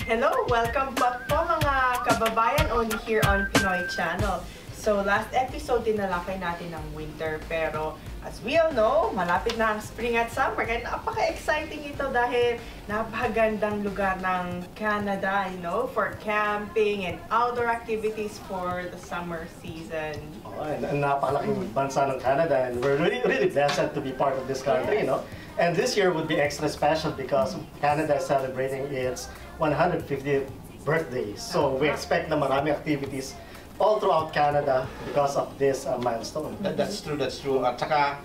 Hello! Welcome back po mga kababayan only here on Pinoy channel. So last episode dinalakay natin ng winter pero as we all know, malapit na ang spring at summer kaya napaka-exciting ito dahil napakagandang lugar ng Canada, you know, for camping and outdoor activities for the summer season. Oh, and napakalaking bansa ng Canada and we're really blessed to be part of this country, you know. And this year would be extra special because Canada is celebrating its 150th birthday. So we expect na marami activities all throughout Canada because of this milestone. That's true. At saka,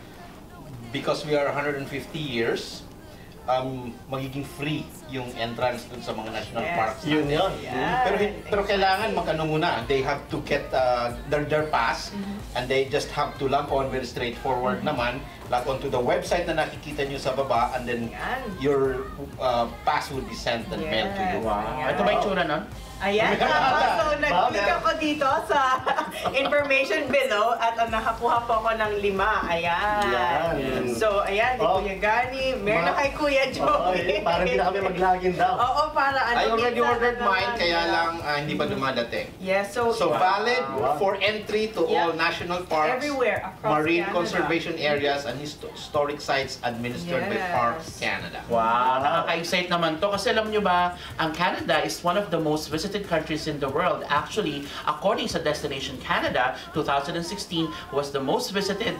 because we are 150 years, magiging free yung entrance dun sa mga national parks. Yun. Pero kailangan magano muna, they have to get their pass and they just have to log on very straightforward naman. Log on to the website na nakikita nyo sa baba and then your pass will be sent and mailed to you. Wow. Ito ba yung tsura nun? Ayan, so nag-click ako dito sa information below at nakakuha po ako ng 5. Ayan. So, ayan, ni Kuya Gani, meron na kay Kuya Joey. Para hindi na kami mag-login daw. Oo, para ano. I already ordered mine, kaya lang hindi pa dumadating. Yes, so valid for entry to all national parks, everywhere across marine Canada. conservation areas, and historic sites administered by Parks Canada. Wow, nakaka-excite naman to kasi alam nyo ba, ang Canada is one of the most visited countries in the world. Actually, according sa Destination Canada, 2016 was the most visited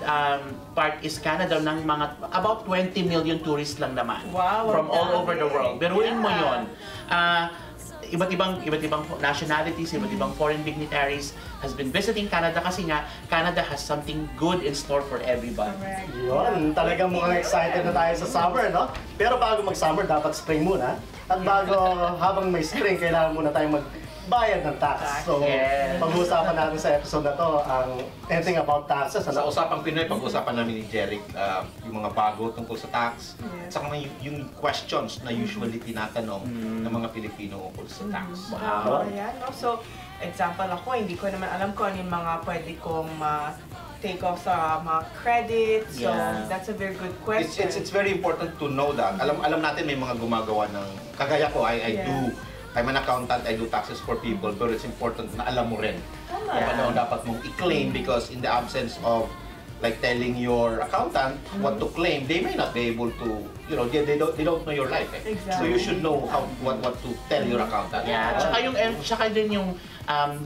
part is Canada ng mga about 20 million tourists lang naman. Wow, from all over the world. Beruin mo yon. Iba't ibang nationalities, iba't ibang foreign dignitaries has been visiting Canada kasi nga Canada has something good in store for everybody. Yun, talagang mukhang excited na tayo sa summer, no? Pero bago mag-summer, dapat spring muna. At bago habang may spring, kailangan muna tayong magbayad ng tax. So, pag-uusapan natin sa episode na to ang anything about taxes. Sa Usapang Pinoy, pag-usapan namin ni Jeric yung mga bago tungkol sa tax, at saka yung questions na usually tinatanong ng mga Pilipino tungkol sa tax. Wow. Ayan, no? So, example ako, hindi ko naman alam kung ano yung mga pwede kong take off sa mga credits. So, that's a very good question. It's very important to know that. Alam natin may mga gumagawa ng, kagaya ko, I'm an accountant, I do taxes for people, pero it's important na alam mo rin kung ano dapat mong i-claim because in the absence of like telling your accountant what to claim, they may not be able to, you know, they don't know your life. Exactly. So you should know what to tell your accountant. Yeah, tsaka din yung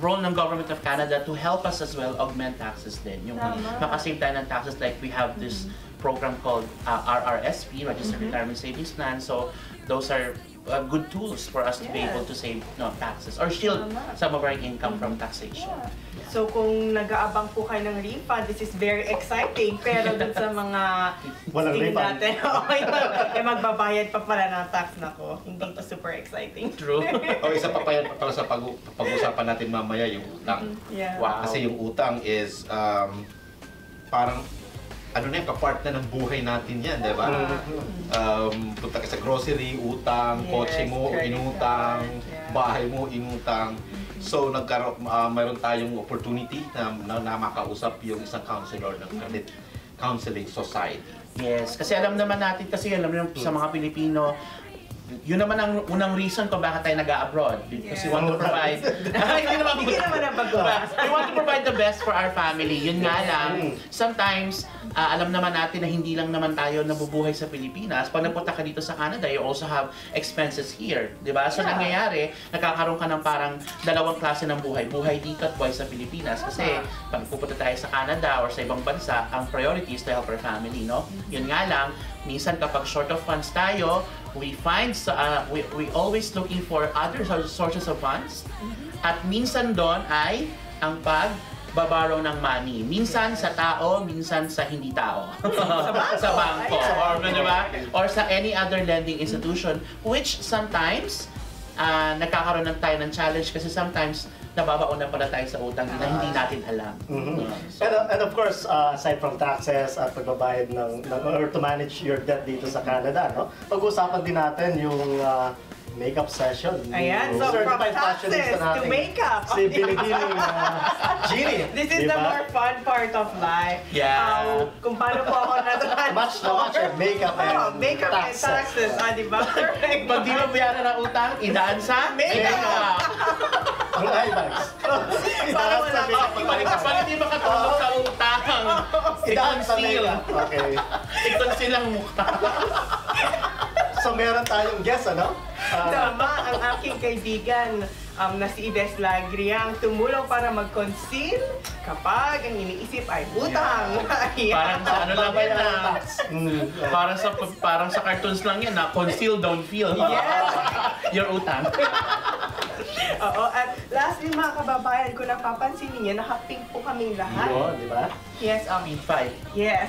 role ng Government of Canada to help us as well augment taxes din. Yung makasave tayo ng taxes, like we have this program called RRSP, Registered Retirement Savings Plan. So those are good tools for us to be able to save taxes or shield some of our income from taxation. So kung nag-aabang po kayo ng refund, this is very exciting. Pero dun sa mga tingin natin, magbabayad pa pala ng tax na ko. Hindi to super exciting. True. Isa pa pala sa pag-usapan natin mamaya yung utang. Wow. Kasi yung utang is parang ano na yung kapart na ng buhay natin yan, di ba? Punta ka sa grocery, utang, kotse mo, inutang, bahay mo, inutang. So, mayroon tayong opportunity na makausap yung isang counselor ng Credit Counseling Society. Yes, kasi alam naman natin, alam naman sa mga Pilipino, yun naman ang unang reason kung bakit tayo nag-abroad. Because we want to provide... Hindi naman ang bago. We want to provide the best for our family. Yun nga lang, sometimes, alam naman natin na hindi lang naman tayo nabubuhay sa Pilipinas. Pag napunta ka dito sa Canada, you also have expenses here. Diba? So nangyayari, nakakaroon ka ng parang dalawang klase ng buhay. Buhay dito at buhay sa Pilipinas. Kasi pag pupunta tayo sa Canada or sa ibang bansa, ang priority is to help our family, no? Yun nga lang, minsan kapag short of funds tayo, we always looking for other sources of funds. At minsan doon ay ang pagbaborrow ng money. Minsan sa tao, minsan sa hindi tao. Sa bangko. Or sa any other lending institution, which sometimes nagkakaroon tayo ng challenge kasi sometimes nababaon na pala tayo sa utang na hindi natin alam. And of course, aside from taxes at pagbabayad or to manage your debt dito sa Canada, no? Pag-usapan din natin yung makeup session. Ayan, so from Certified fashionista taxes to natin, makeup. Si Binibining Jeannie. This is the diba? more fun part of life. Yeah. Kung paano po ako Match na match na-transform. makeup and Makeup and taxes. Diba? Perfect. Pag di mo bayaran ng utang, idaan sa Makeup. Ang eyebags. Para wala Pag hindi makatulog sa utang, Idaan sa i-conceal. makeup. Okay. I-conceal ang mukha. So meron tayong guest, ano? Tama, ang aking kaibigan na si Ides Lagriang tumulong para mag-conceal kapag ang iniisip ay utang. Parang sa ano lang yan na, Mm. parang sa cartoons lang yan na conceal, don't feel. Yes. Your utang. Oo, at lastly mga kababayan, kung napapansin niyo, naka-pink po kaming lahat. Yun, di ba? Yes, Pink 5. yes.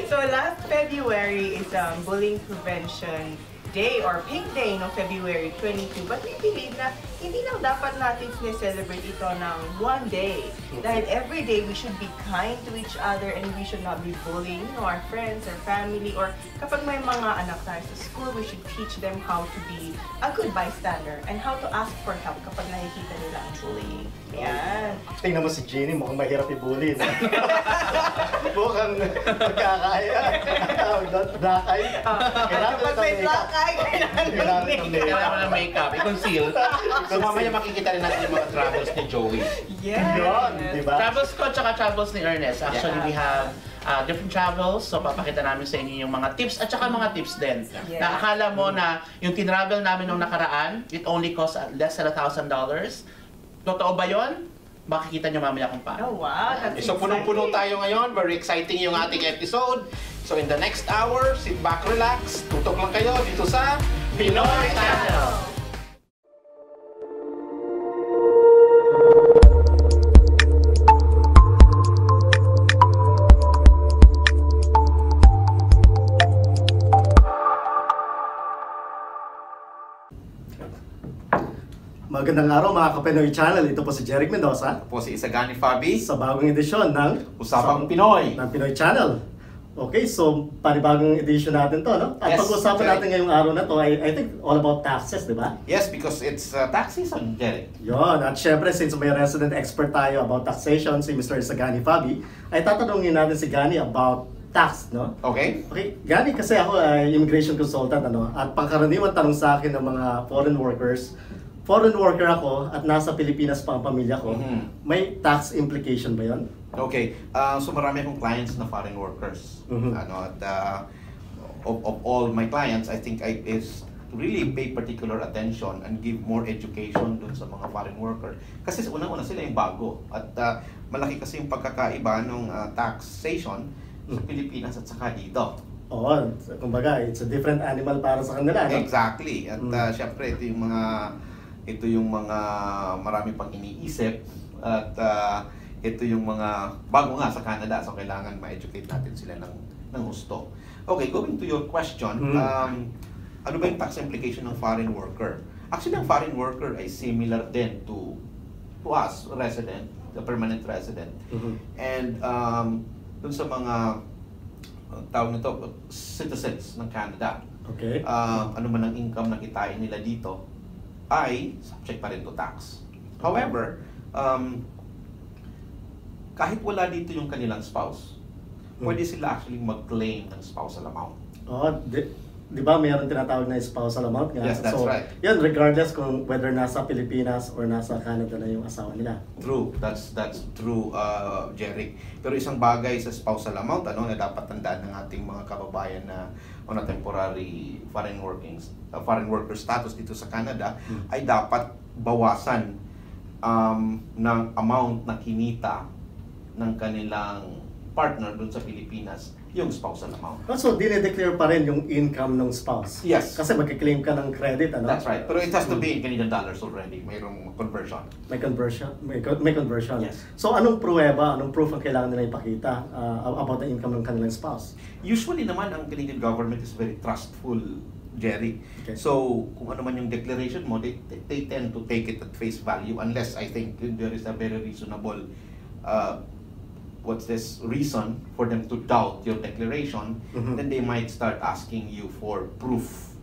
So last February is Bullying Prevention Day or Pink Day no February 22. But we believe na hindi lang dapat natin celebrate ito ng one day. Dahil every day we should be kind to each other and we should not be bullying our friends or family, or kapag may mga anak tayo sa school, we should teach them how to be a good bystander and how to ask for help kapag nakikita nila ang bullying. Yan. Tingnan mo si Jeannie, mukhang mahirap i-bully. No? Mukhang magkakaya. Dakay. Kapag may black eye, kailangan Kailangan ng ng makeup. Kailangan ng makeup, i-conceal. So mamaya makikita rin natin yung mga travels ni Joey. Yes. Yun, di ba? Travels ko tsaka travels ni Ernest. Actually, Yeah. we have different travels. So, papakita namin sa inyo yung mga tips at tsaka mga tips din. Yeah. Nakakala mo na yung tinravel namin nung nakaraan, it only cost less than $1,000. Totoo ba yun? Makikita nyo mamaya kung paano. Oh wow, that's So punong-puno exciting. tayo ngayon. Very exciting yung ating episode. So in the next hour, sit back, relax. Tutok lang kayo dito sa Pinoy Channel. Magandang araw mga ka-Pinoy Channel. Ito po si Jeric Mendoza Po si Isagani Fabi, sa bagong edisyon ng Usapang Pinoy. Pinoy Channel. Okay, so panibagong edition natin to, no? At Yes, pag-usapan correct. natin ngayong araw na to, I think all about taxes, di ba? Yes, because it's tax season, Derek. Yon, at syempre since may resident expert tayo about taxation, si Mr. Sagani Fabi, ay tatanungin natin si Gani about tax, no? Okay? Okay, Gani, kasi ako ay immigration consultant, ano? At pangkaraniwan tanong sa akin ng mga foreign worker ako at nasa Pilipinas pa ang pamilya ko, Mhm. may tax implication ba yon? Okay. So marami akong clients na foreign workers. Mhm. At of all my clients, I think I is to really pay particular attention and give more education dun sa mga foreign worker. Kasi unang-una sila yung bago. At malaki kasi yung pagkakaiba ng taxation sa Pilipinas at saka dito. Oo, kumbaga, it's a different animal para sa kanila, no? Exactly. At syempre, ito yung mga marami pang iniisip at ito yung mga bago nga sa Canada, so kailangan ma-educate natin sila ng gusto. Okay, going to your question, ano ba yung tax implication ng foreign worker? Actually, ang foreign worker ay similar din to us, resident, the permanent resident. And dun sa mga tawag nito, citizens ng Canada, Okay. ano man ang income na kitain nila dito, ay subject pa rin to tax. However, kahit wala dito yung kanilang spouse, pwede sila actually mag-claim ng spousal amount. Oo, di ba mayroon tinatawag na spousal amount nga? Yes, that's so, right. Yun, regardless kung whether nasa Pilipinas or nasa Canada na yung asawa nila. True, that's true, Jeric. Pero isang bagay sa spousal amount, na dapat tandaan ng ating mga kababayan na on a temporary foreign worker status dito sa Canada, ay dapat bawasan ng amount na kinita ng kanilang partner dun sa Pilipinas, yung spousal amount. So, dinedeclare pa rin yung income ng spouse? Yes. Kasi magkiklaim ka ng credit, ano? That's right. Pero it has to be in Canadian dollars already. Mayroong conversion. May conversion? May conversion? Yes. So, anong pruweba, anong proof ang kailangan nila ipakita about the income ng kanilang spouse? Usually naman, ang Canadian government is very trustful, Jerry. Okay. So, kung ano man yung declaration mo, they tend to take it at face value unless I think there is a very reasonable reason for them to doubt your declaration, then they might start asking you for proof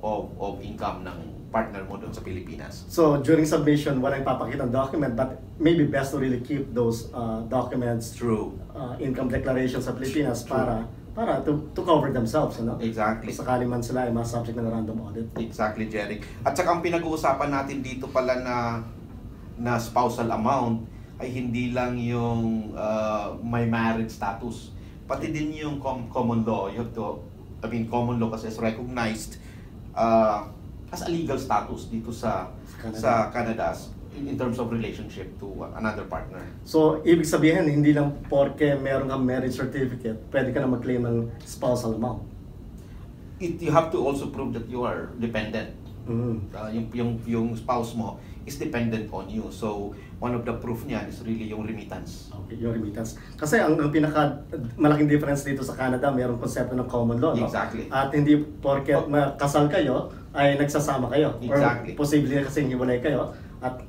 of income ng partner mo doon sa Pilipinas. So during submission, walang papakita ng document, but maybe best to really keep those documents, True. Income declaration sa Pilipinas True. para to cover themselves, you know? Exactly. Kung sakali man sila ay subject ng random audit. Exactly, Jeric. At saka ang pinag-uusapan natin dito pala na spousal amount ay hindi lang yung may marriage status, pati din yung common law. You have to, common law kasi is recognized as a legal status dito sa Canada in terms of relationship to another partner. So, ibig sabihin, hindi lang porke meron kang marriage certificate, pwede ka na mag-claim ng spousal amount. You have to also prove that you are dependent. Yung spouse mo is dependent on you. So, one of the proof niyan is really yung remittance. Okay, yung remittance. Kasi ang pinaka malaking difference dito sa Canada, mayroong konsepto ng common law, no? Exactly. At hindi porke kasal kayo ay nagsasama kayo. Exactly. Or posible kasi hiwalay kayo. At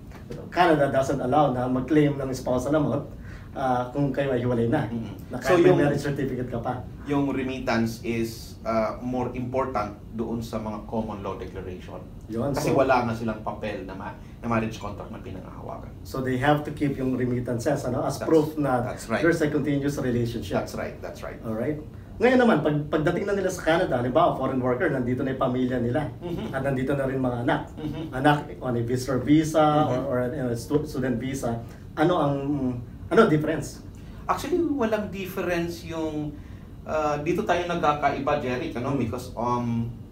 Canada doesn't allow na mag-claim ng spousal amount kung kayo ay hiwalay na. So yung yung marriage certificate ka pa. Yung remittance is more important doon sa mga common law declaration. Yun. Kasi So, wala nga silang papel na marriage contract na pinangahawakan. so they have to keep yung remittances as That's- proof na that's right. there's a continuous relationship. That's right, that's right. Alright? Ngayon naman, pagdating na nila sa Canada, halimbawa, foreign worker, nandito na yung pamilya nila. At nandito na rin mga anak. Anak on a visitor visa or student visa. Ano difference? Actually, walang difference yung dito tayo nagkakaiba, Jeric, because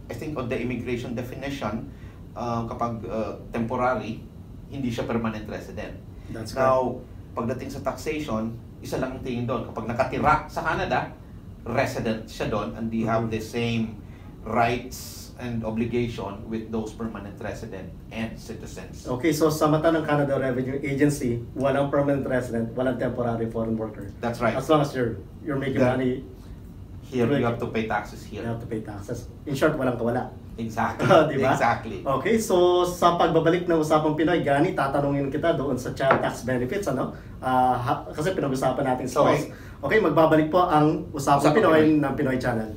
I think on the immigration definition, kapag temporary, hindi siya permanent resident. That's Now, pagdating sa taxation, isa lang ang tingin doon. Kapag nakatira sa Canada, resident siya doon and they have the same rights and obligation with those permanent resident and citizens. Okay, so sa mata ng Canada Revenue Agency, walang permanent resident, walang temporary foreign worker. That's right. As long as you're making Yeah. money, Here, you have to pay taxes you here. have to pay taxes. In short, walang kawala. Exactly. Diba? Exactly. Okay, so sa pagbabalik ng Usapang Pinoy, Gani, tatanungin kita doon sa child tax benefits, kasi pinag-usapan natin spouse. Okay, magbabalik po ang Usapang Pinoy ng Pinoy Channel.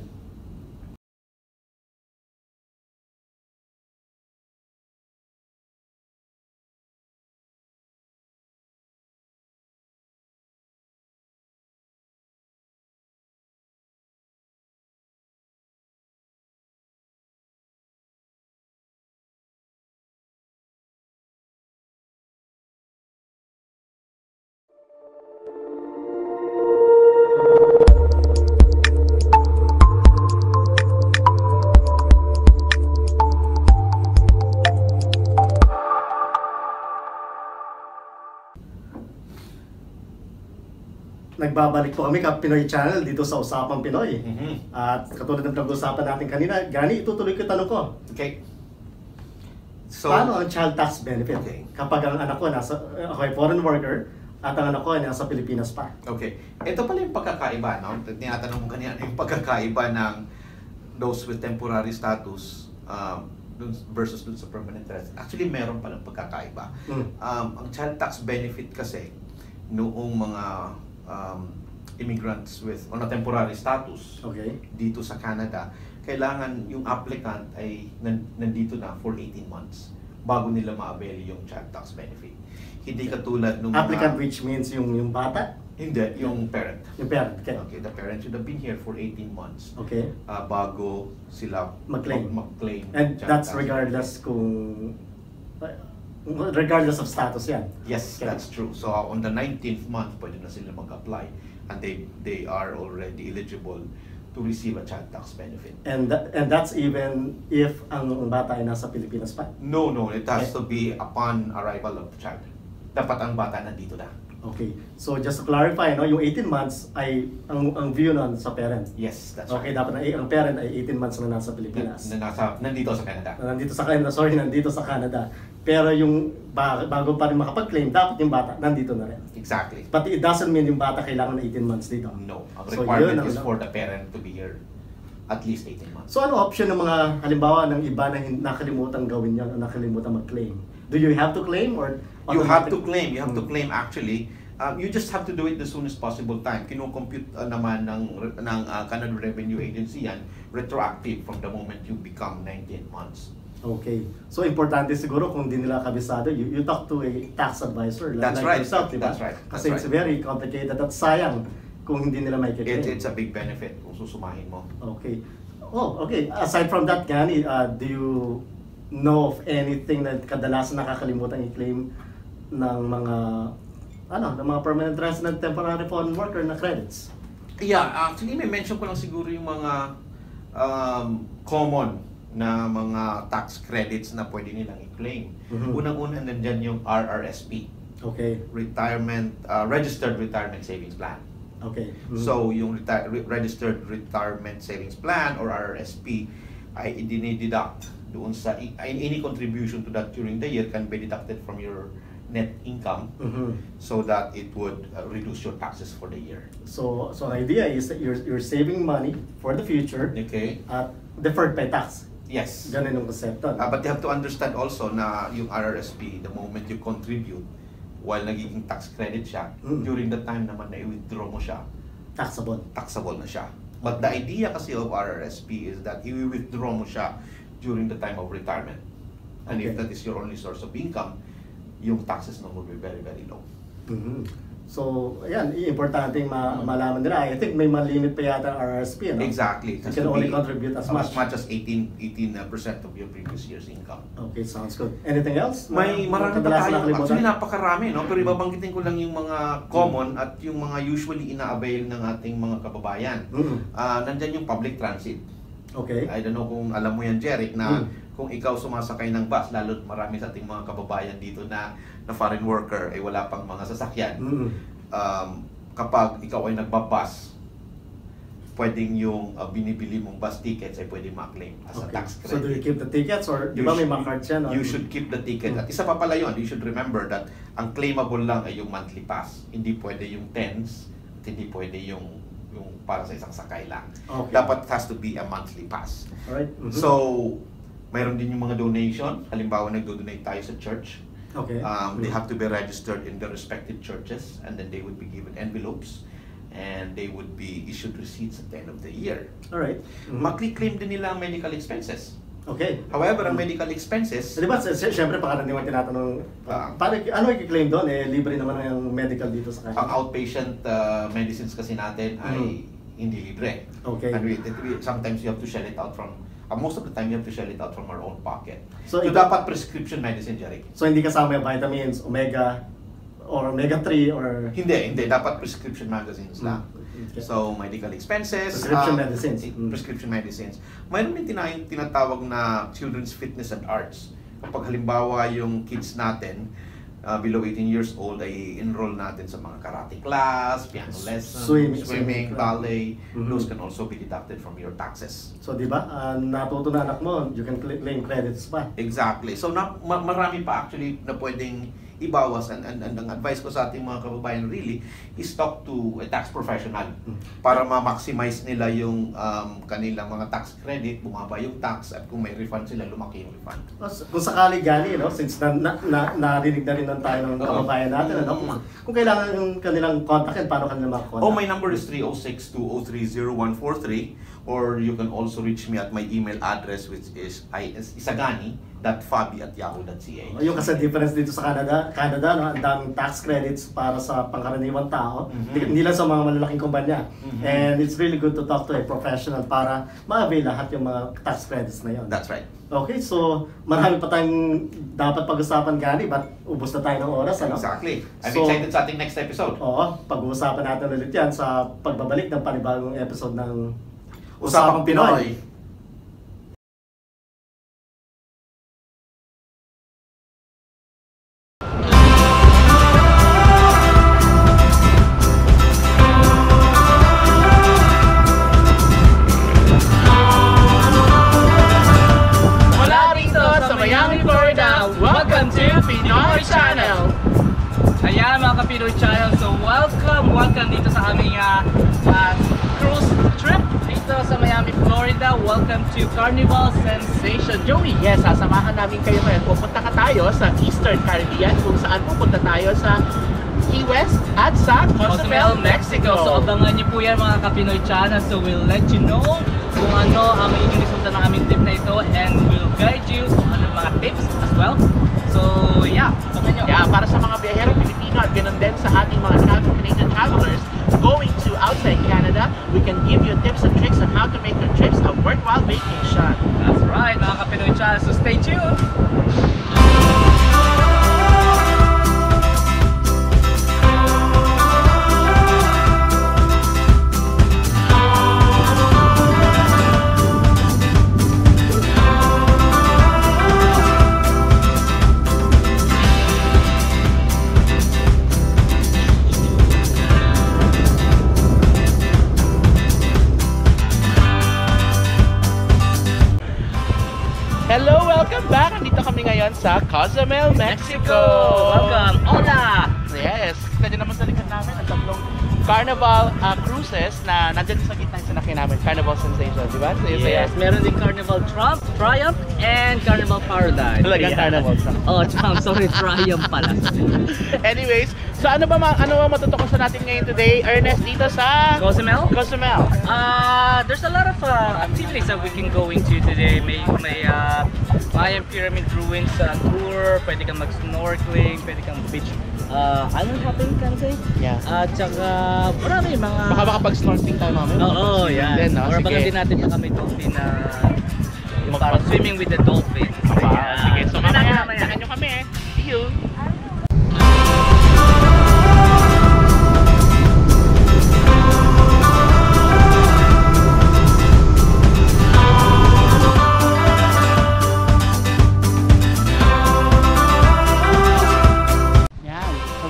Nagbabalik po kami ka Pinoy Channel dito sa Usapang Pinoy. At katulad ng pinag-usapan natin kanina, Gani, itutuloy ko yung tanong ko. Okay. So, Paano ang child tax benefit Okay. kapag ang anak ko ako ay foreign worker at ang anak ko ay nasa Pilipinas pa? okay. Ito pala yung pagkakaiba, no? Tinatanong mo kanina yung pagkakaiba ng those with temporary status versus dun sa permanent resident. Actually, meron palang pagkakaiba. Ang child tax benefit kasi noong mga immigrants with on a temporary status Okay. dito sa Canada, kailangan yung applicant ay nandito na for 18 months bago nila ma-avail yung child tax benefit. Hindi katulad nung Applicant, which means yung bata? hindi, yung parent. Yung parent, okay. Okay, the parent should have been here for 18 months Okay. bago sila Mag-claim. mag-claim And child that's tax regardless of status yan. Yes, Okay. that's true. So on the 19th month, pwede na sila mag-apply and they are already eligible to receive a child tax benefit. And that's even if ang bata ay nasa Pilipinas pa? No, it has to be upon arrival of the child. Dapat ang bata nandito na. Okay. So just to clarify, yung 18 months ay ang view nun sa parent. Yes, that's Okay, right. dapat ang parent ay 18 months na nasa Pilipinas. Nandito sa Canada. Nandito sa Canada. Pero yung bago pa rin makapag-claim, dapat yung bata nandito na rin. Exactly. But it doesn't mean yung bata kailangan na 18 months dito. No, ang So, requirement yun ang- is for the parent to be here at least 18 months. So ano option ng mga halimbawa ng iba na nakalimutan gawin yan o nakalimutan mag-claim? Do you have to claim or You have to claim. You have to claim actually. You just have to do it the soonest possible time. Kino-compute naman ng Canada Revenue Agency yan retroactive from the moment you become 98 months. Okay. So, importante siguro kung di nila kabisado, you talk to a tax advisor That's like right. yourself, diba? That's right. Kasi it's very complicated at sayang kung hindi nila may kiklaim. It's a big benefit kung susumahin mo. Okay. Oh, okay. Aside from that, Gani, do you know of anything na kadalasan nakakalimutan i-claim ng mga ng mga permanent resident, temporary foreign worker na credits? Yeah, actually may mention ko lang siguro yung mga common na mga tax credits na pwede nilang i-claim. Unang-una nandyan yung RRSP. Okay. Registered Retirement Savings Plan. Okay. So yung Registered Retirement Savings Plan or RRSP ay idinideduct doon sa any contribution to that during the year can be deducted from your net income so that it would reduce your taxes for the year. So the idea is that you're saving money for the future Okay. at deferred by tax. Yes. Ganun yung konsepto. But you have to understand also na yung RRSP, the moment you contribute, while nagiging tax credit siya, during the time naman na i-withdraw mo siya, taxable na siya. But the idea kasi of RRSP is that i-withdraw mo siya during the time of retirement. And if that is your only source of income, yung taxes na will be very, very low. So, ayan, importante malaman nila. I think may limit pa yata ang RRSP, no? Exactly. You can only contribute as much as 18% of your previous year's income. Okay, sounds good. Anything else? May marami pa tayo. Actually, napakarami, no? Pero ibabanggitin ko lang yung mga common at yung mga usually ina-avail ng ating mga kababayan. Nandyan yung public transit. Okay. I don't know kung alam mo yan, Jeric, na kung ikaw sumasakay ng bus, lalo marami sa ating mga kababayan dito na foreign worker ay wala pang mga sasakyan. Kapag ikaw ay nagbabus, pwedeng yung binibili mong bus tickets ay pwedeng ma-claim as a tax credit. So do you keep the tickets or di ba may mga cards yan? You should keep the ticket. At isa pa pala yun, you should remember that ang claimable lang ay yung monthly pass. Hindi pwede yung tens, at hindi pwede yung para sa isang sakay lang. Okay. Dapat has to be a monthly pass. Alright. So, mayroon din yung mga donation. Halimbawa, nagdo-donate tayo sa church. Okay. They have to be registered in the respective churches and then they would be given envelopes and they would be issued receipts at the end of the year. Alright. Makli-claim din nila ang medical expenses. Okay. However, ang medical expenses... Di ba, siyempre pagkaraniwan tinatanong, ano i-claim doon? Libre naman yung medical dito sa Ang outpatient medicines kasi natin ay hindi libre. Okay. And sometimes you have to shell it out from... most of the time, you have to shell it out from our own pocket. So dapat prescription medicine, Jeric. So hindi kasama yung vitamins, omega, or omega-3 or... Hindi. Dapat prescription medicines lang. Okay. So, medical expenses. Prescription medicines. Prescription medicines. Mayroon din tinatawag na children's fitness and arts. Kapag halimbawa yung kids natin, below 18 years old, ay enroll natin sa mga karate class, piano lessons, swimming, ballet. Those can also be deducted from your taxes. So, di ba? Natuto na anak mo, you can claim credits pa. Exactly. So, marami pa actually na pwedeng ibawas and ang advice ko sa ating mga kababayan really is talk to a tax professional para ma-maximize nila yung kanilang mga tax credit, bumaba yung tax at kung may refund sila, lumaki yung refund. Kung sakali Gani, no, since narinig na rin tayo ng kababayan natin, kung kailangan yung kanilang kontakin, paano kanila makakontak? My number is 306-203-0143 or you can also reach me at my email address which is isagani.fabi@yahoo.ca. Yung kasi difference dito sa Canada, no, ang daming tax credits para sa pangkaraniwang tao, hindi lang sa mga malalaking kumpanya. And it's really good to talk to a professional para ma-avail lahat yung mga tax credits na yun. That's right. Okay, so marami pa tayong dapat pag-usapan, Gani, but ubos na tayo ng oras, ano? Exactly. I'm excited sa ating next episode. Oo, pag-uusapan natin ulit yan sa pagbabalik ng panibagong episode ng Usapang Pinoy. Mula rito sa Miami, Florida, welcome to Pinoy Channel! Ayan mga ka-Pinoy Channel, so welcome dito sa aming cruise trip dito sa Miami, Florida. Welcome to Carnival Sensation. Joey, yes, sasamahan namin kayo ngayon. Pupunta tayo sa Eastern Caribbean kung saan pupunta tayo sa Key West at sa Cozumel, Mexico. So abangan niyo po yan mga ka-Pinoy channel. So we'll let you know kung ano ang magiging resulta ng aming trip na ito and we'll guide you kung ano mga tips as well. So yeah, abangan nyo. Yeah, para sa mga biyaherong Pilipino at ganun din sa ating mga Canadian travelers going to outside Canada, we can give you tips and tricks on how to make your trips a worthwhile vacation. That's right mga ka-Pinoy channel. So stay tuned. Hello, welcome back! Nandito kami ngayon sa Cozumel, Mexico! Welcome! Hola! Yes! Kita nyo naman sa likod namin ang tatlong Carnival cruises na nandyan sa gitna yung sinakyan namin. Carnival Sensation, di ba? Yes, meron din Carnival Triumph and Carnival Paradise. Talagang Carnival Trump. Oh, Trump. Sorry, Triumph pala. Anyways, so ano ba matutukosan natin ngayon today, Ernest, dito sa Cozumel? Cozumel? There's a lot of activities that we can go into today. May Mayan Pyramid Ruins tour, pwede kang mag-snorkeling, pwede kang beach island hopping, can I say? Yeah. At saka marami mga... Baka makapag-snorkeling tayo mamaya. Oo, yan. Din, no? Or Sige. baka din natin baka may dolphin na yung parang swimming with the dolphin. Wow, sige. So mamaya, mamaya. saan nyo kami. See you!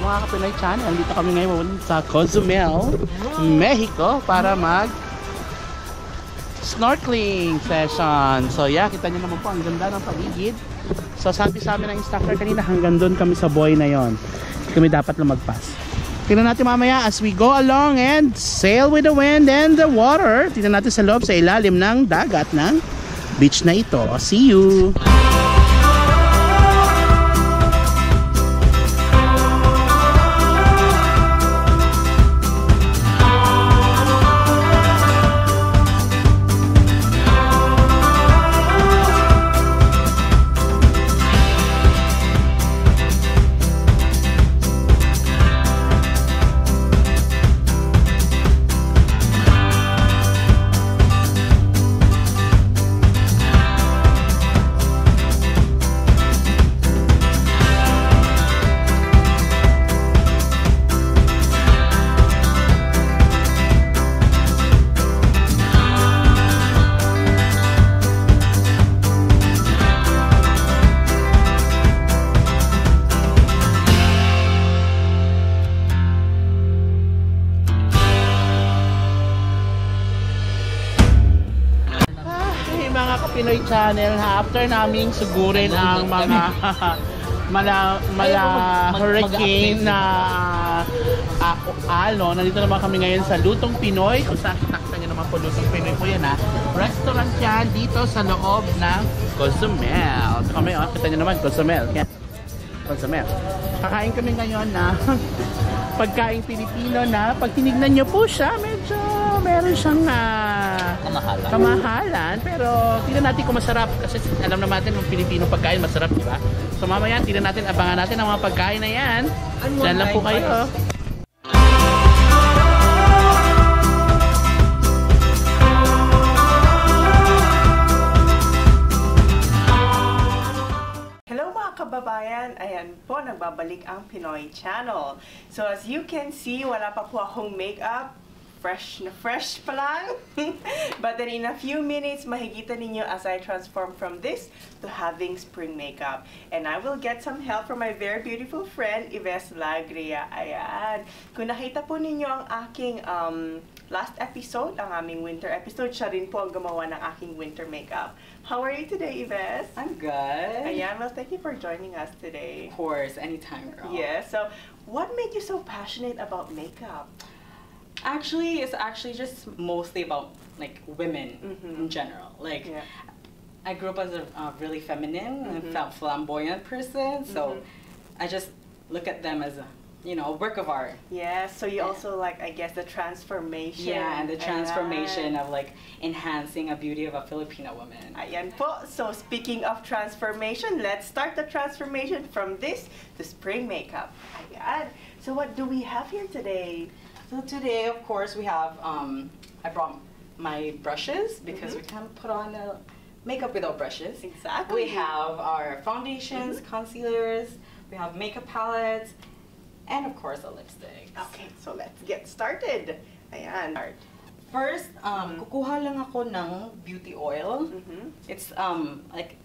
Mga Pinoy channel, dito kami ngayon sa Cozumel, Mexico para mag snorkeling session. So yeah, kita nyo naman po ang ganda ng paligid. So sabi sa amin ng instructor kanina, hanggang doon kami sa buoy na yon. Kami dapat lumagpas. Tingnan natin mamaya as we go along and sail with the wind and the water. Tingnan natin sa loob, sa ilalim ng dagat ng beach na ito. See you! Pinoy channel, after naming sugurin ang mga hurricane na alon, nandito naman kami ngayon sa Lutong Pinoy. Kung saan takta nyo naman po, Lutong Pinoy po yan ha. Restaurant yan dito sa loob ng Cozumel. So kami, kita nyo naman, Cozumel. Yan. Cozumel. Kakain kami ngayon na pagkain Pilipino na pag tinignan nyo po siya, medyo meron siyang kamahalan, pero tingnan natin kung masarap kasi alam naman natin yung Pilipino pagkain masarap, di ba? So mamaya tingnan natin, abangan natin ang mga pagkain na yan. Diyan lang po kayo. Kababayan, ayan po, nagbabalik ang Pinoy Channel. So as you can see, wala pa po akong makeup. Fresh na fresh pa lang. But then in a few minutes, mahigita ninyo as I transform from this to having spring makeup. And I will get some help from my very beautiful friend, Yves Lagria. Ayan. Kung nakita po ninyo ang aking last episode, ang aming winter episode, siya rin po ang gumawa ng aking winter makeup. How are you today, Yves? I'm good. Ayan, well, thank you for joining us today. Of course, anytime, girl. Yeah, so what made you so passionate about makeup? Actually, it's actually just mostly about like women in general. Like, Yeah. I grew up as a really feminine and flamboyant person, so I just look at them as you know, work of art. Yeah, so you also like, I guess, the transformation. Yeah, and the transformation of like enhancing a beauty of a Filipino woman. Ayan po. So speaking of transformation, let's start the transformation from this to spring makeup. Ayan. So what do we have here today? So today, of course, we have, I brought my brushes because we can't put on makeup without brushes. Exactly. We have our foundations, concealers, we have makeup palettes, and of course a lipstick. Okay, so let's get started. Ayan. First, kukuha lang ako ng beauty oil. It's like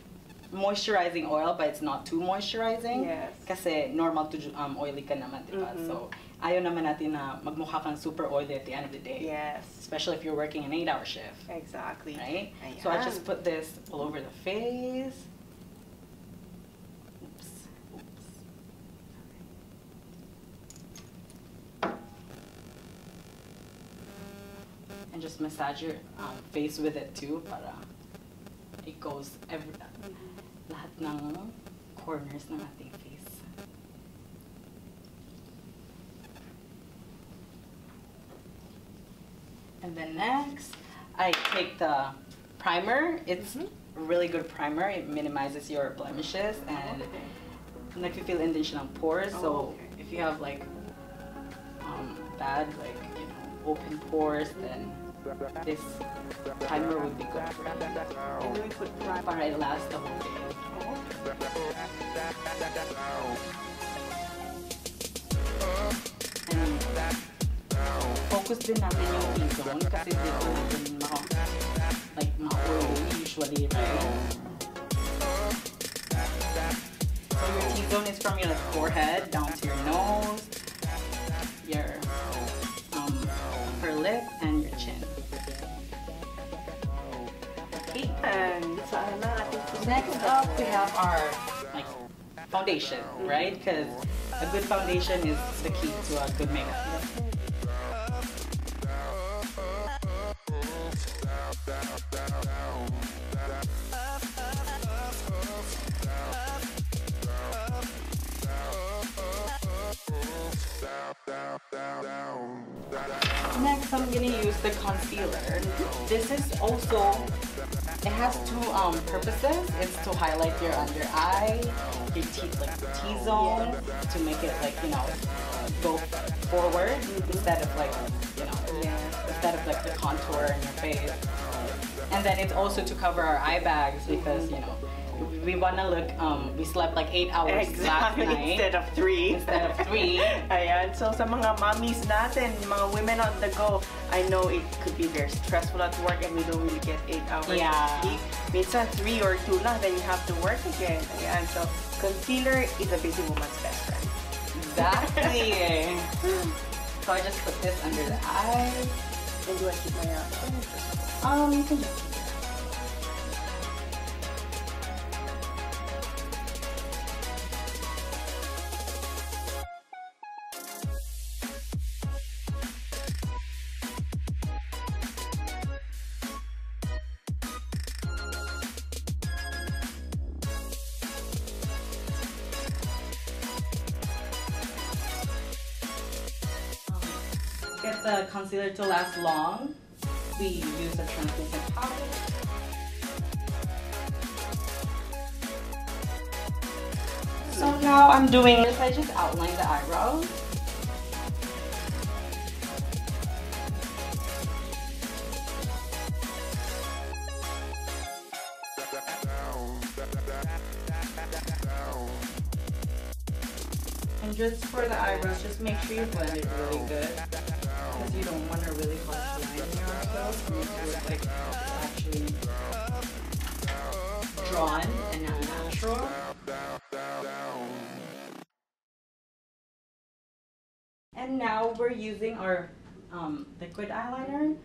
moisturizing oil, but it's not too moisturizing. Yes. Kasi normal to oily ka naman, diba? So, ayaw naman natin na magmukha kang super oily at the end of the day. Yes. Especially if you're working an 8-hour shift. Exactly. Right? Ayan. So I just put this all over the face. Oops. Oops. And just massage your face with it too, para it goes lahat ng corners ng ating face. And then next, I take the primer. It's a really good primer. It minimizes your blemishes and nagfi-fill in din siya ng pores. So if you have like bad, like, you know, open pores, then this primer would be good for you. And then we put primer. Para it lasts the whole day. And focus din natin yung T-zone kasi dito din like mga-oily usually, right? So your T-zone is from your like, forehead down to your nose, your upper lip, and your chin. Okay. And so Next up, we have our like foundation, right? Because a good foundation is the key to a good makeup. Next, I'm gonna use the concealer. This is also, it has two purposes. It's to highlight your under eye, your teeth, like the T-zone, to make it like, you know, go forward instead of like, you know, instead of like the contour in your face. And then it's also to cover our eye bags because, you know, we wanna look, we slept like 8 hours last night. Instead of 3. Instead of 3. Ayan. So sa mga mommies natin, mga women on the go, I know it could be very stressful at work and we don't really get 8 hours of sleep. Minsan 3 or 2 lang, then you have to work again. Ayan. So concealer is a busy woman's best friend. Exactly. So I just put this under the eyes. And do I keep my You can just get the concealer to last long. We use a translucent powder. So now I'm doing this, I just outline the eyebrows. And just for the eyebrows, just make sure you blend it really good. Because you don't want to really harsh line in your eyebrows. You need to look like actually drawn and not natural. And now we're using our liquid eyeliner.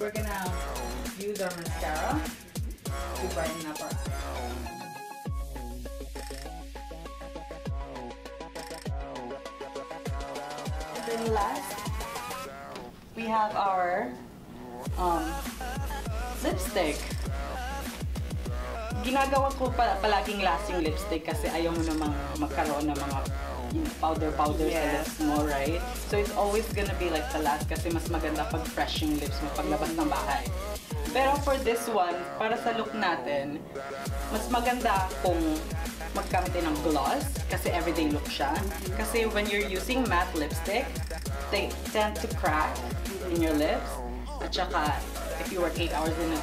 we're gonna use our mascara to brighten up our eyes. Then last, we have our lipstick. Ginagawa ko palaging last yung lipstick kasi ayaw mo namang magkaroon ng mga powder sa lips mo, right? So it's always gonna be like the last kasi mas maganda pag fresh yung lips mo paglabas ng bahay. Pero for this one, para sa look natin, mas maganda kung magkamit din ng gloss kasi everyday look siya. Kasi when you're using matte lipstick, they tend to crack in your lips. At saka, if you work 8 hours in a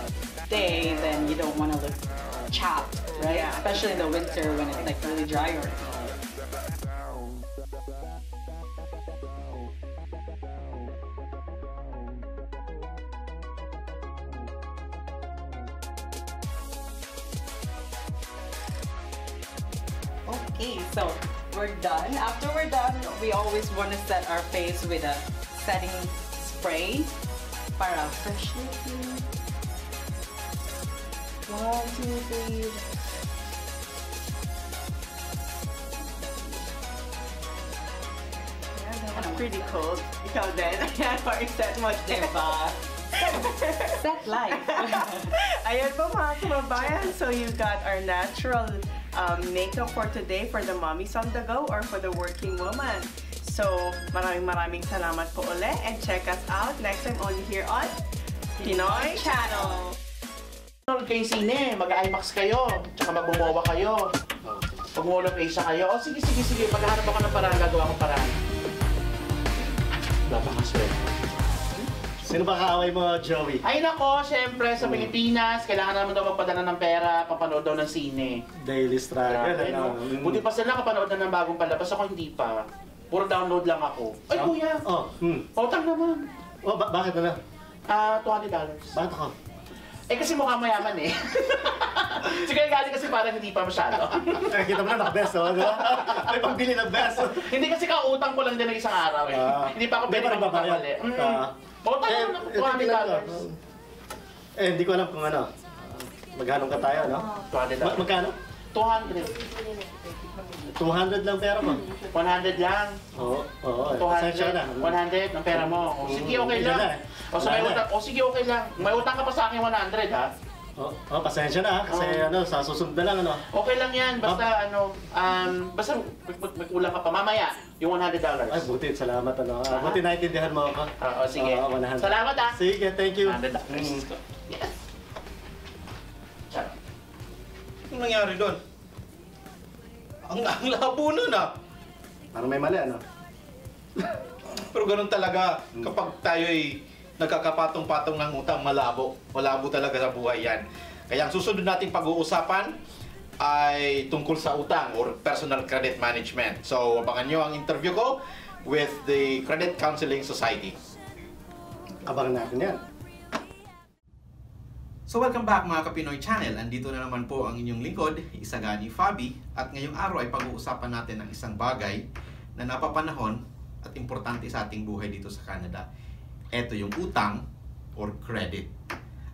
day, then you don't want to look chapped, right? Yeah. Especially in the winter when it's like really dry or Okay, so we're done. After we're done, we always want to set our face with a setting spray para fresh looking. 1, 2, 3. I'm pretty cold. Ikaw din. Ayan, pa-set mo, diba? Set life. Ayan po mga kababayan. So you've got our natural makeup for today for the mommies on the go or for the working woman. So maraming salamat po ulit and check us out next time only here on Pinoy Channel. Kayong sine, mag-IMAX kayo, tsaka magbumowa kayo. Pag-wall of Asia kayo. O sige, paghahanap ako ng paraan, gagawa ko paraan. Napakaswerte. Sino ba kaaway mo, Joey? Ay nako, syempre sa Pilipinas, kailangan naman daw magpadala ng pera, papanood daw ng sine. Daily struggle. Grabe, no? Buti pa sila kapanood na ng bagong palabas, ako hindi pa. Puro download lang ako. Ay kuya! Pautang naman. Bakit na? $200. Bakit ako? Eh kasi mukha mayaman eh. Sige, galing kasi parang hindi pa masyado. Kita mo na naka-best, oh, diba? May pambili ng best. Hindi kasi kautang ko lang din ng isang araw eh. Hindi pa ako pwede magpapakali. Pautang naman ako $200. Hindi ko alam kung ano. Maghanong ka tayo, no? $200. Magkano? 200. 200 lang pera mo. 100 lang. Oo. 200 ng pera mo. O sige, okay lang. O so may utang. O sige, okay lang. May utang ka pa sa akin 100 ha. Pasensya na kasi sa susunod na lang ano. Okay lang yan. Basta basta may kulang ka pa mamaya yung $100. Ay, buti. Salamat ano. Buti naintindihan mo ako. O sige. Salamat ha. Sige, thank you. $100. Yes. Anong nangyari doon? Ang labo nun ah. Parang may mali ano. Pero ganun talaga, kapag tayo ay nagkakapatong-patong ng utang, malabo. Malabo talaga sa buhay yan. Kaya ang susunod nating pag-uusapan ay tungkol sa utang or personal credit management. So, abangan nyo ang interview ko with the Credit Counseling Society. Abangan natin yan. So welcome back mga Ka-Pinoy Channel. Andito na naman po ang inyong lingkod, Isagani Fabi. At ngayong araw ay pag-uusapan natin ang isang bagay na napapanahon at importante sa ating buhay dito sa Canada. Ito yung utang or credit.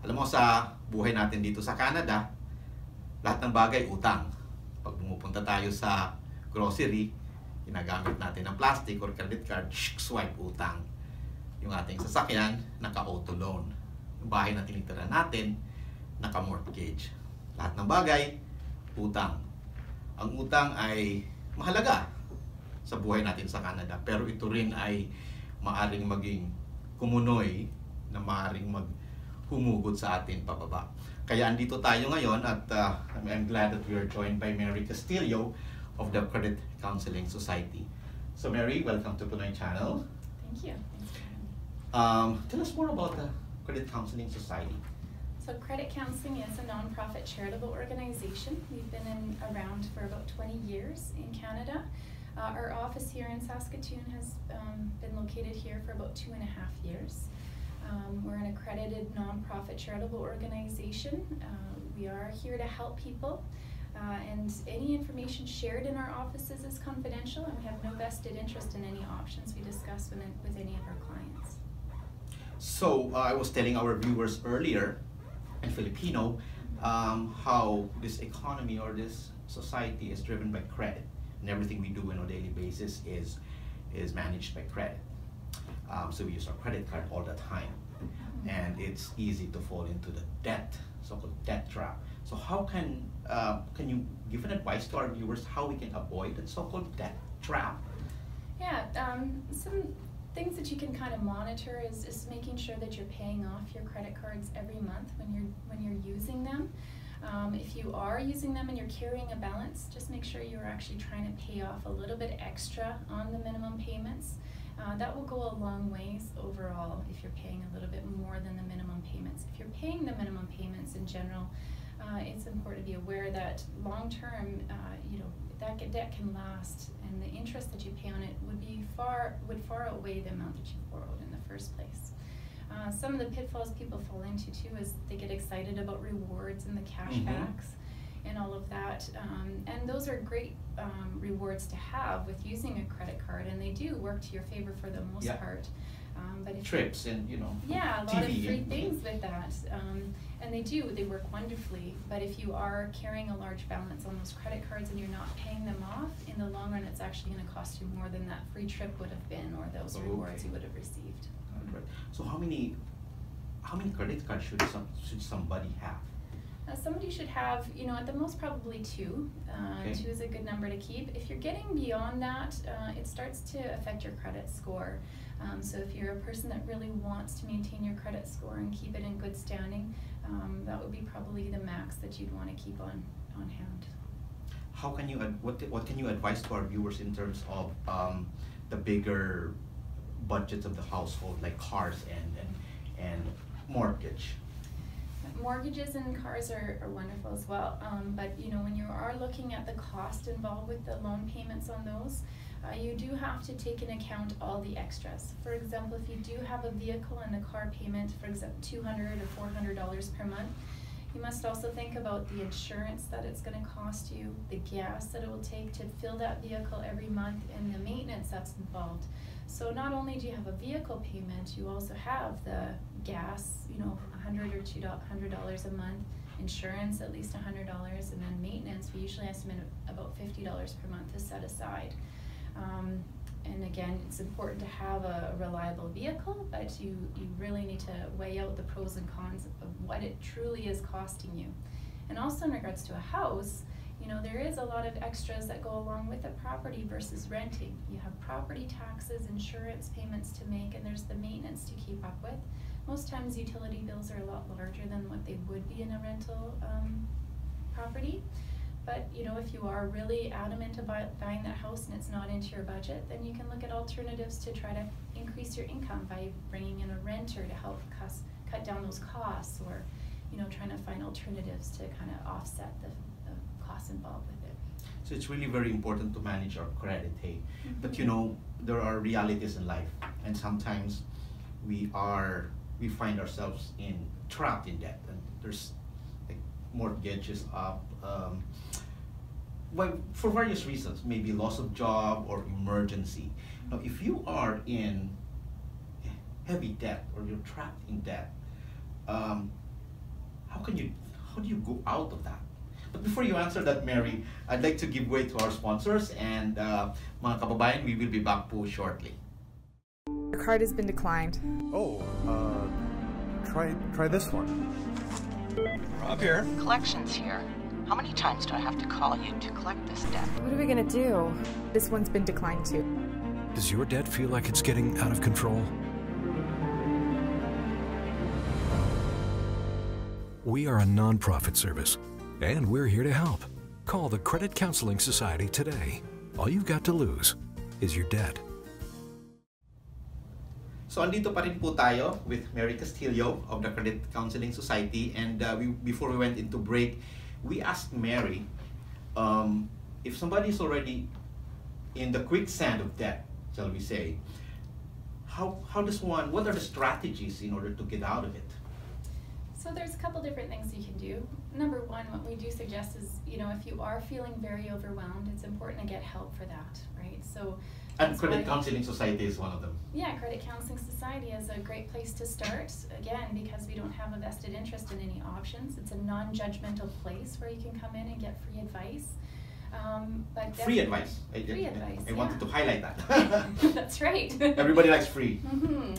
Alam mo sa buhay natin dito sa Canada, lahat ng bagay utang. Pag pumupunta tayo sa grocery, ginagamit natin ng plastic or credit card, swipe utang. Yung ating sasakyan, naka-auto loan. Yung bahay na tinitira natin, naka-mortgage. Lahat ng bagay, utang. Ang utang ay mahalaga sa buhay natin sa Canada. Pero ito rin ay maaring maging kumunoy na maaring maghumugot sa atin pababa. Kaya andito tayo ngayon at I'm glad that we are joined by Mary Castillo of the Credit Counseling Society. So Mary, welcome to Pinoy Channel. Thank you. Tell us more about the Credit Counseling Society. So Credit Counseling is a non-profit charitable organization. We've been around for about 20 years in Canada. Our office here in Saskatoon has been located here for about 2.5 years. We're an accredited non-profit charitable organization. We are here to help people, and any information shared in our offices is confidential, and we have no vested interest in any options we discuss with any of our clients. So I was telling our viewers earlier in Filipino how this economy or this society is driven by credit, and everything we do on a daily basis is managed by credit. So we use our credit card all the time, and it's easy to fall into the debt, so-called debt trap. So how can you give an advice to our viewers how we can avoid that so-called debt trap? Yeah, some things that you can kind of monitor is making sure that you're paying off your credit cards every month when you're using them. If you are using them and you're carrying a balance, just make sure you're actually trying to pay off a little bit extra on the minimum payments. That will go a long ways overall if you're paying a little bit more than the minimum payments. If you're paying the minimum payments in general, it's important to be aware that long term, that debt can last, and the interest that you pay on it would far outweigh the amount that you borrowed in the first place. Some of the pitfalls people fall into too is they get excited about rewards and the cashbacks and all of that, and those are great rewards to have with using a credit card, and they do work to your favor for the most part. But if trips and a lot TV of free things with that, and they work wonderfully. But if you are carrying a large balance on those credit cards and you're not paying them off, in the long run it's actually going to cost you more than that free trip would have been, or those rewards you would have received. Right. So how many credit cards should somebody have? Somebody should have, at the most probably 2. 2 is a good number to keep. If you're getting beyond that, it starts to affect your credit score. So if you're a person that really wants to maintain your credit score and keep it in good standing, that would be probably the max that you'd want to keep on hand. How can you what can you advise to our viewers in terms of the bigger budgets of the household, like cars and mortgage? Mortgages and cars are wonderful as well, but when you are looking at the cost involved with the loan payments on those, you do have to take into account all the extras. For example, if you do have a vehicle and the car payment, for example, $200 or $400 per month, you must also think about the insurance that it's going to cost you, the gas that it will take to fill that vehicle every month, and the maintenance that's involved. So not only do you have a vehicle payment, you also have the gas, $100 or $200 a month, insurance at least $100, and then maintenance, we usually estimate about $50 per month to set aside. And again, it's important to have a reliable vehicle, but you really need to weigh out the pros and cons of what it truly is costing you. And also in regards to a house, there is a lot of extras that go along with the property versus renting. You have property taxes, insurance payments to make, and there's the maintenance to keep up with. Most times utility bills are a lot larger than what they would be in a rental property. But if you are really adamant about buying that house and it's not into your budget, then you can look at alternatives to try to increase your income by bringing in a renter to help cut down those costs, or trying to find alternatives to kind of offset the costs involved with it. So it's really very important to manage our credit, hey? But there are realities in life, and sometimes we find ourselves trapped in debt, and there's mortgages up, for various reasons, maybe loss of job or emergency. Now, if you are in heavy debt or you're trapped in debt, how do you go out of that? But before you answer that, Mary, I'd like to give way to our sponsors, and mga kababayan, we will be back po shortly. Your card has been declined. Oh, try this one. Rob here. Collections here. How many times do I have to call you to collect this debt? What are we gonna do? This one's been declined too. Does your debt feel like it's getting out of control? We are a non-profit service, and we're here to help. Call the Credit Counseling Society today. All you've got to lose is your debt. So andito pa rin po tayo with Mary Castillo of the Credit Counseling Society, and before we went into break, we asked Mary if somebody is already in the quicksand of debt, shall we say, what are the strategies in order to get out of it? So there's a couple different things you can do. Number one, what we do suggest is, if you are feeling very overwhelmed, it's important to get help for that, right? So And Credit Counseling Society is one of them. Yeah, Credit Counseling Society is a great place to start, again, because we don't have a vested interest in any options. It's a non-judgmental place where you can come in and get free advice. Free advice. Free advice, I wanted to highlight that. That's right. Everybody likes free.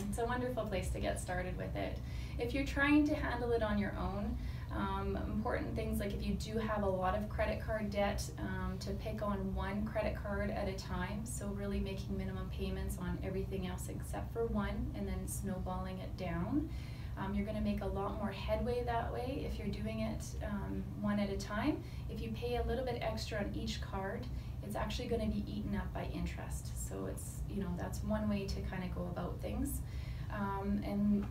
It's a wonderful place to get started with it. If you're trying to handle it on your own, important things like if you do have a lot of credit card debt, to pick on one credit card at a time, so really making minimum payments on everything else except for one, and then snowballing it down. You're going to make a lot more headway that way if you're doing it one at a time. If you pay a little bit extra on each card, it's actually going to be eaten up by interest. So it's, that's one way to kind of go about things. And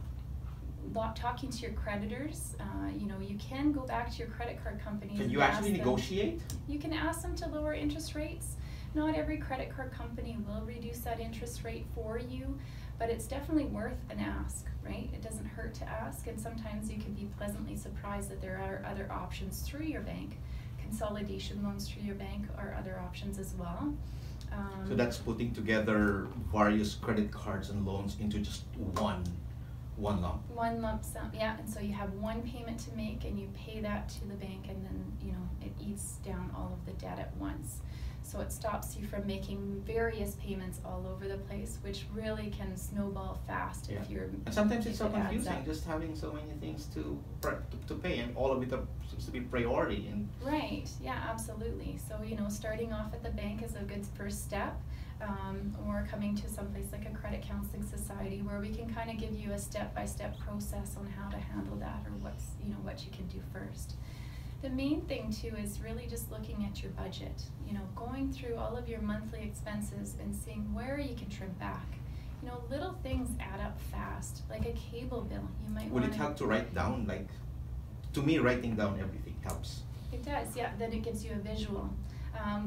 talking to your creditors, you can go back to your credit card companies. Can you actually negotiate? You can ask them to lower interest rates. Not every credit card company will reduce that interest rate for you, but it's definitely worth an ask, right? It doesn't hurt to ask, and sometimes you can be pleasantly surprised that there are other options through your bank. Consolidation loans through your bank are other options as well. So that's putting together various credit cards and loans into just one lump. One lump sum, yeah, and so you have one payment to make and you pay that to the bank, and then it eats down all of the debt at once. So it stops you from making various payments all over the place, which really can snowball fast if you're. And sometimes it's so confusing, just having so many things to pay, and all of it seems to be priority. And right, yeah, absolutely. So starting off at the bank is a good first step, or coming to someplace like a credit counseling society where we can kind of give you a step-by-step process on how to handle that, or what you can do first. The main thing too is really just looking at your budget, going through all of your monthly expenses and seeing where you can trim back. Little things add up fast, like a cable bill. You might Would it help to write down, to me, writing down everything helps? It does, yeah, then it gives you a visual.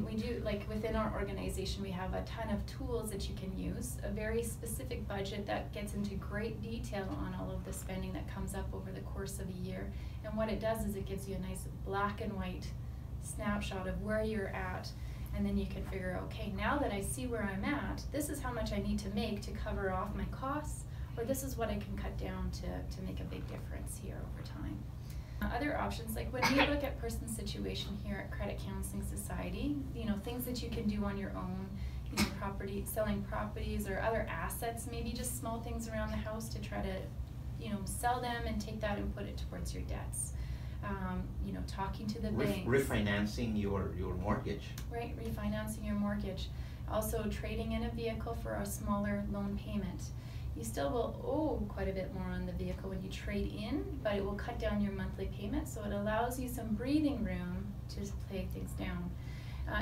We do, within our organization, we have a ton of tools that you can use, a very specific budget that gets into great detail on all of the spending that comes up over the course of a year. And what it does is it gives you a nice black and white snapshot of where you're at, and then you can figure, okay, now that I see where I'm at, this is how much I need to make to cover off my costs, or this is what I can cut down to make a big difference here over time. Other options, like when we look at person's situation here at Credit Counseling Society, things that you can do on your own, selling properties or other assets, maybe just small things around the house to try to, sell them and take that and put it towards your debts. Talking to the banks. Refinancing your mortgage. Right, refinancing your mortgage. Also trading in a vehicle for a smaller loan payment. You still will owe quite a bit more on the vehicle when you trade in, but it will cut down your monthly payment, so it allows you some breathing room to play things down.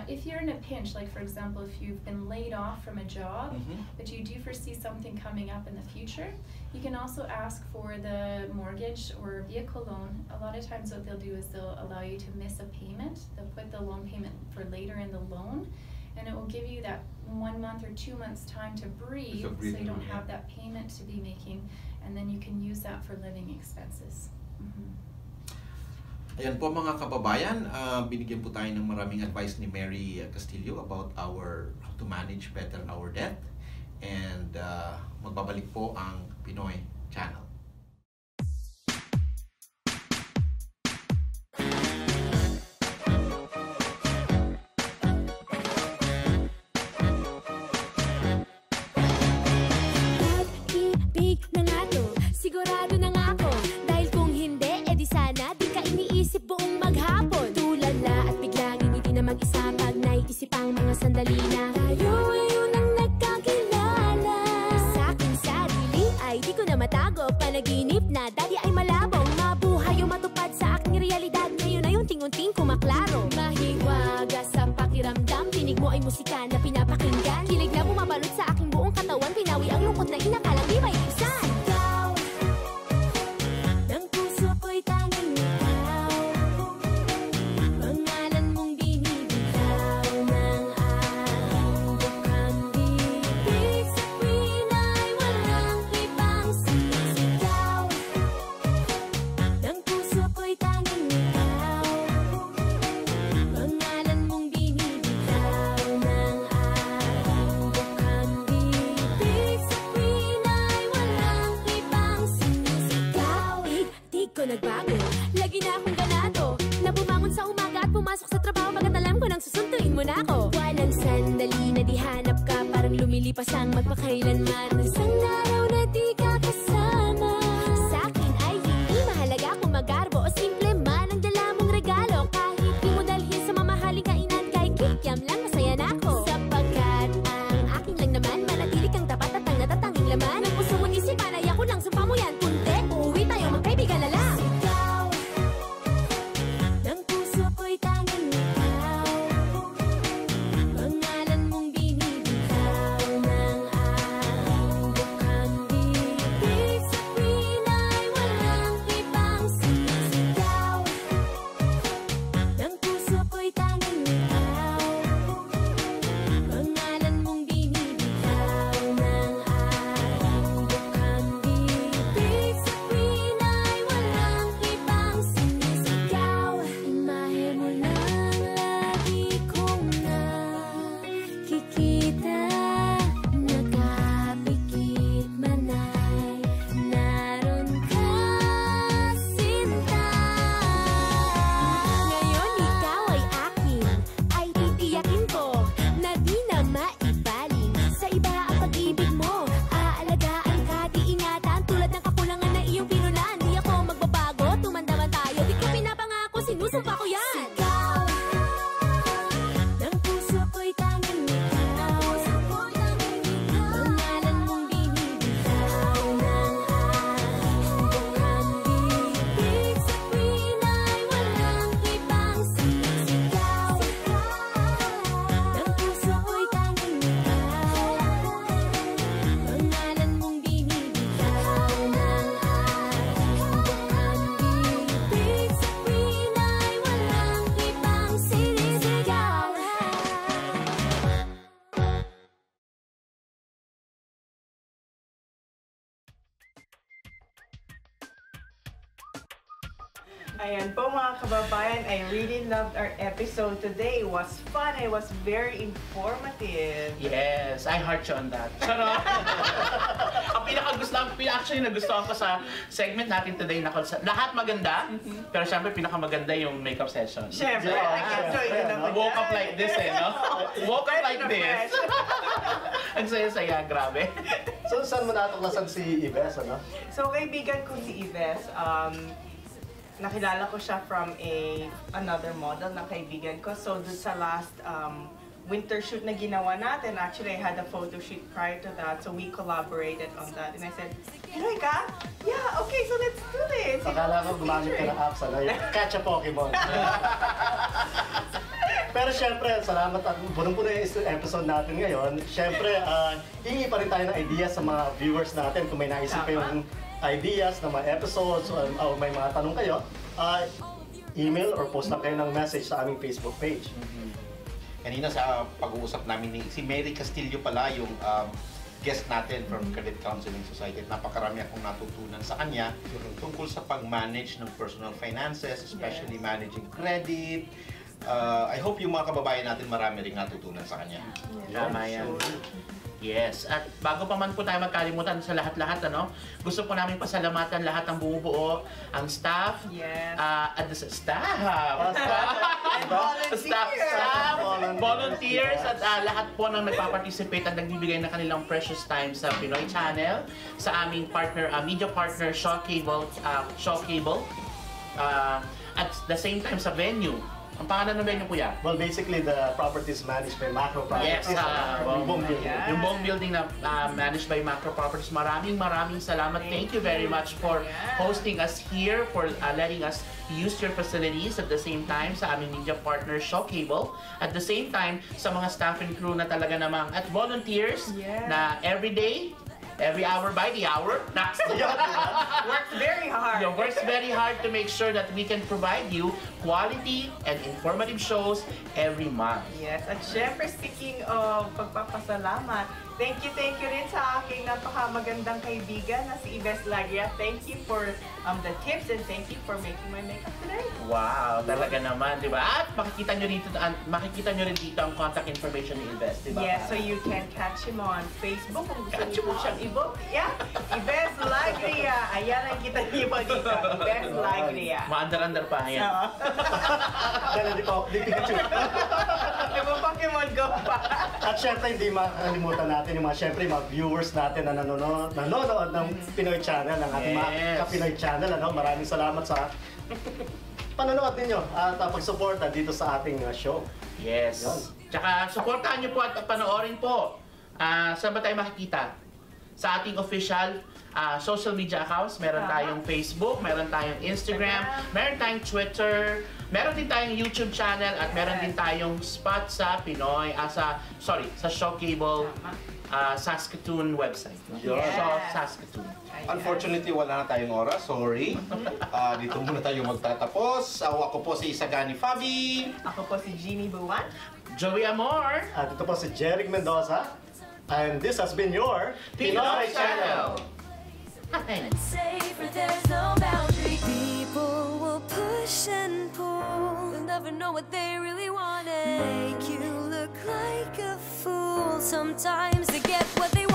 If you're in a pinch, like for example, if you've been laid off from a job, but you do foresee something coming up in the future, you can also ask for the mortgage or vehicle loan. A lot of times what they'll do is they'll allow you to miss a payment. They'll put the loan payment for later in the loan, and it will give you that 1 month or 2 months time to breathe, so you don't have that payment to be making, and then you can use that for living expenses. Ayan po mga kababayan, binigyan po tayo ng maraming advice ni Mary Castillo about how to manage better our debt, and magbabalik po ang Pinoy Channel. Sigurado na nga ako, dahil kung hindi, edi sana di ka iniisip buong maghapon. Tulala at biglang ngiti na mag-isa pag naiisip ang mga sandali na tayo ngayon ang nagkakilala. Sa aking sarili ay di ko na matago, panaginip na dati ay malabong mabuhay o matupad sa aking realidad. Ngayon ay unting-unting kumaklaro. Mahiwaga sa pakiramdam, tinig mo ay musika na pinapakinggan. Kilig na bumabalot sa aking buong katawan, pinawi ang lungkot na inakalang di may ibsan. Ayan po mga kababayan, I really loved our episode today. It was fun, it was very informative. Yes, I heart you on that. Charot! Actually nagustuhan ko sa segment natin today na lahat maganda, pero syempre pinakamaganda yung makeup session. Syempre, I-enjoy ko naman. Woke up like this no? Woke up like this. Ang saya-saya, grabe. So, saan mo natuklasan si Ives, ano? So, kaibigan ko si Ives, nakilala ko siya from another model na kaibigan ko. So, dun sa last winter shoot na ginawa natin, actually, I had a photo shoot prior to that. So, we collaborated on that. And I said, Pinoy ka? Yeah, okay, so let's do this. Akala ko gumamit ka ng apps, ano? Yung catch a Pokemon. Pero syempre, salamat at punong-puno yung episode natin ngayon. Syempre, hingi pa rin tayo ng ideas sa mga viewers natin kung may naisip kayong ideas ng mga episodes o may mga tanong kayo, email or post lang kayo ng message sa aming Facebook page. Kanina sa pag-uusap namin si Mary Castillo pala yung guest natin from Credit Counseling Society. Napakarami akong natutunan sa kanya tungkol sa pag-manage ng personal finances, especially managing credit. I hope yung mga kababayan natin marami ring natutunan sa kanya. Tama yan. Yes, at bago pa man po tayo magkalimutan sa lahat-lahat, gusto po namin pasalamatan lahat ng bumubuo, ang staff, at the volunteers, at lahat po ng nagpa-participate at nagbibigay ng kanilang precious time sa Pinoy Channel, sa aming partner, media partner, Shaw Cable, at the same time sa venue. Ang pangalan ng venue po yan? Well, basically, the properties managed by Macro Properties. Yes, yung buong building na managed by Macro Properties. Maraming salamat. Thank you very much for hosting us here, for letting us use your facilities at the same time sa aming media partner, Shaw Cable. At the same time, sa mga staff and crew na talaga namang at volunteers na everyday, every hour by the hour. Works very hard. Works very hard to make sure that we can provide you quality and informative shows every month. Yes, at syempre speaking of pagpapasalamat, thank you rin sa aking napakamagandang kaibigan na si Ives Lagria. Thank you for the tips and thank you for making my makeup today. Wow, talaga naman, di ba? At makikita nyo rin dito ang contact information ni Ives, di ba? Yes, so you can catch him on Facebook kung gusto niyo po siyang i-book. Yeah, Ives Lagria. Ayan ang kita niyo po dito, Ives Lagria. Maandar-andar pa, yan. Dala di Pikachu. Pokemon Go pa. At syempre, hindi makakalimutan natin yung mga viewers natin na nanonood ng Pinoy Channel, ng ating mga ka-Pinoy Channel. Maraming salamat sa panonood ninyo at pag-suporta dito sa ating show. Yes. Tsaka, supportahan nyo po at panoorin po. Saan ba tayo makikita? Sa ating official social media accounts. Meron tayong Facebook, meron tayong Instagram, meron tayong Twitter, meron din tayong YouTube channel, at meron din tayong spot sa Pinoy, sa Shaw Cable Saskatoon website. Shaw Saskatoon. Unfortunately, wala na tayong oras. Sorry. Dito muna tayo magtatapos. Ako po si Isagani Fabi. Ako po si Jeannie Buwan. Joey Amor. At ito po si Jeric Mendoza. And this has been your Pinoy Channel. Safer, there's no boundary. People will push and pull. You'll never know what they really want. Make you look like a fool. Sometimes they get what they want.